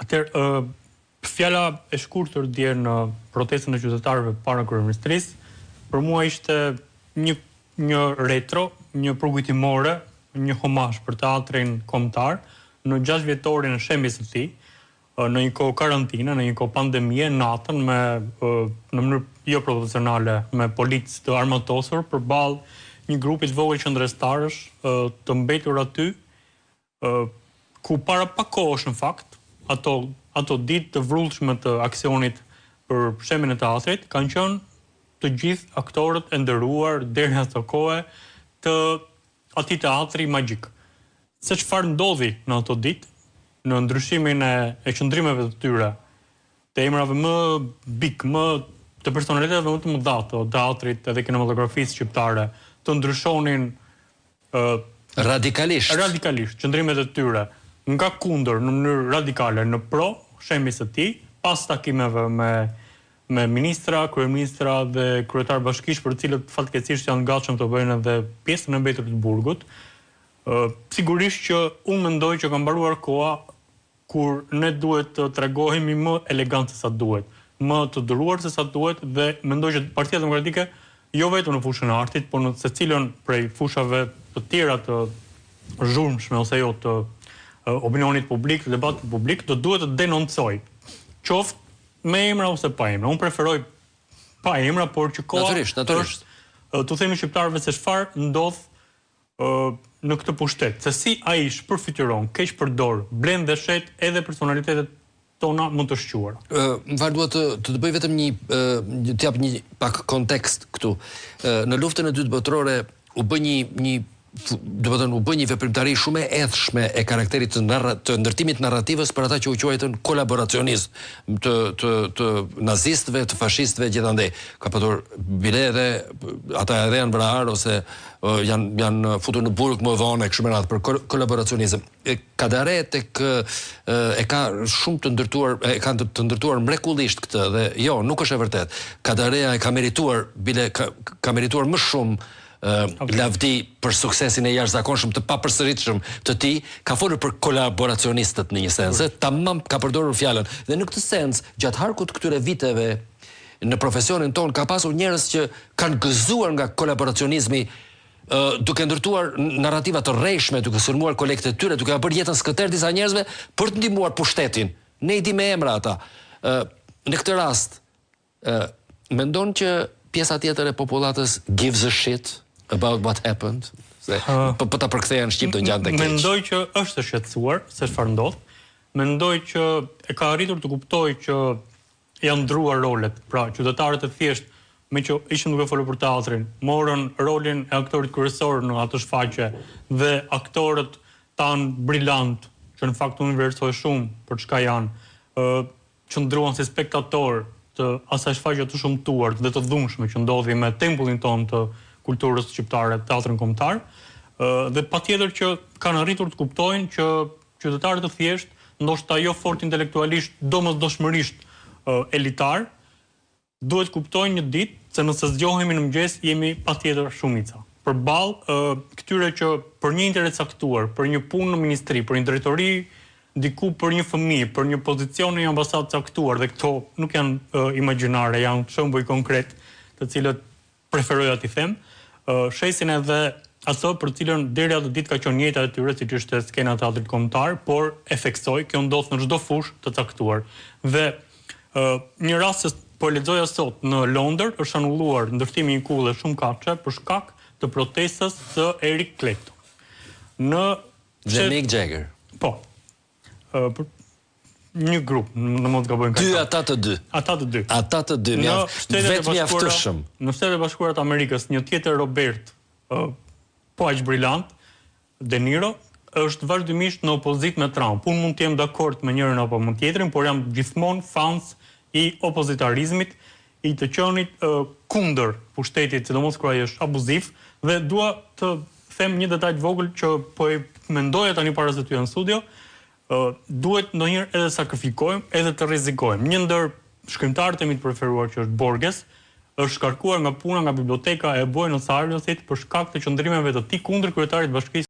Atëherë, fjala e shkurtër dje në protestën e qytetarëve para kryeministrisë, për mua ishte një retro, një përkujtimore, një homazh për teatrin kombëtar në 6 vjetorin e shembjes së tij, në një kohë karantine, në një kohë pandemie, natën në mënyrë jo proporcionale me policë të armatosur përballë një grupi të vogël qendrestarësh të mbetur aty, ku para pak kohësh në fakt, ato ditë të vrrullshme të aksionit për shembjen e teatrit kanë qenë të gjithë aktorët e nderuar deri ato kohë të atij teatri magjik. Se çfarë ndodhi në ato ditë, në ndryshimin e qëndrimeve të tyre, të emrave më bik, më të personaliteteve më të mëdha të teatrit edhe kinematografisë shqiptare, të ndryshonin radikalisht qëndrimet e tyre nga kundër në mënyrë radikale në pro shembjes së tij, pas takimeve me ministra, kryeministra dhe kryetar bashkish, për të cilët fatkeqësisht janë gatshëm të bëjnë edhe pjesën e mbetur të burgut. Sigurisht që unë mendoj që ka mbaruar koha kur ne duhet të tregohemi më elegant se sa duhet, më të duruar se sa duhet, dhe mendoj që Partia Demokratike jo vetëm në fushën e artit, por në secilën prej fushave të tjera të zhurmshme ose jo të opinionit publik, të debatit publik, do duhet të denoncoj. Qoftë me emra ose pa emra. Unë preferoj pa emra, por që koha Natyrisht. Të themi shqiptarëve se çfarë ndodh në këtë pushtet, se si ai shpërfytyron, keq përdor, blen dhe shet edhe personalitetet tona më të shquara. Më falë, duhet të bëj vetëm të jap një pak kontekst këtu. Në luftën e dytë botërore u bë një veprimtari shumë e edhshme e karakterit të ndërtimit narrativës për ata që u quajtën kolaboracionizëm të nazistëve, të fashistëve gjithandej. Ka patur bile edhe ata edhe janë vrahar ose janë futur në burg më vonë kështu me radhë për kolaboracionizëm. Kadare e ka shumë të ndërtuar, e kanë të ndërtuar mrekullisht këtë dhe jo, nuk është e vërtet. Kadarea e ka merituar më shumë lavdi për suksesin e jashtëzakonshëm të papërsëritshëm të tij, ka folur për kolaboracionistët në një sens, tamam ka përdorur fjalën. Dhe në këtë sens, gjatë harkut këtyre viteve në profesionin ton ka pasur njerëz që kanë gëzuar nga kolaboracionizmi, duke ndërtuar narrativa të rrejshme, duke sulmuar kolegët e tyre, duke bërë jetën skëter disa njerëzve për të ndihmuar pushtetin. Ne i di me emra ata. Në këtë rast, mendon që pjesa tjetër e popullatës gives a shit about what happened? Po ta përkthejnë shqip të gjatë të keq. Mendoj që është e shqetësuar se çfarë ndodh. Mendoj që e ka arritur të kuptojë që janë ndruar rolet. Pra, qytetarët e thjesht, me që ishin duke folur për teatrin, morën rolin e aktorit kryesor në atë shfaqje dhe aktorët tan brillant, që në fakt unë vlerësoj shumë për çka janë, qëndruan si spektator të asaj shfaqje të shumtuar dhe të dhunshme që ndodhi me tempullin ton të kulturës shqiptare, teatrin kombëtar, dhe patjetër që kanë arritur të kuptojnë që qytetarët e thjesht, ndoshta jo fort intelektualisht, domosdoshmërisht elitar, duhet kuptojnë një ditë se nëse zgjohemi në mëngjes jemi patjetër shumica. Përballë këtyre që për një interes caktuar, për një punë në ministri, për një drejtori, diku për një fëmijë, për një pozicion në një ambasadë caktuar, dhe këto nuk janë imagjinare, janë shembuj konkret, të cilët preferoj t'i them, shesin edhe ato për cilën deri atë ditë ka qenë jeta e tyre, siç ishte skena e teatrit kombëtar, por e theksoj, kjo ndodh në çdo fushë të caktuar. Dhe një rast që po lexoja sot në Londër, është anulluar ndërtimi i një kulle shumë katëshe për shkak të protestës së Eric Clapton. Dhe Mick Jagger. Po. Një grup, në mund të gabojnë Ata të dy. Ata të dy, vetë mjaftëshëm. Në Shtetet e Bashkuara të Amerikës, një tjetër Robert, po aq brillant, De Niro, është vazhdimisht në opozit me Trump. Unë mund të jem dakord me njërin apo me tjetrin, por jam gjithmonë fans i opozitarizmit, i të qenit kundër pushtetit, sidomos kur ai është abuziv, dhe dua të them një detaj të vogël që po e mendoja tani para se të hyj në studio. Duhet ndonjëherë edhe sakrifikojmë, edhe të rrezikojmë. Një ndër shkrimtarët e mi të preferuar, që është Borges, është shkarkuar nga puna nga biblioteka e Buenos Airesit për shkak të qëndrimeve të tij kundër kryetarit të Bashkisë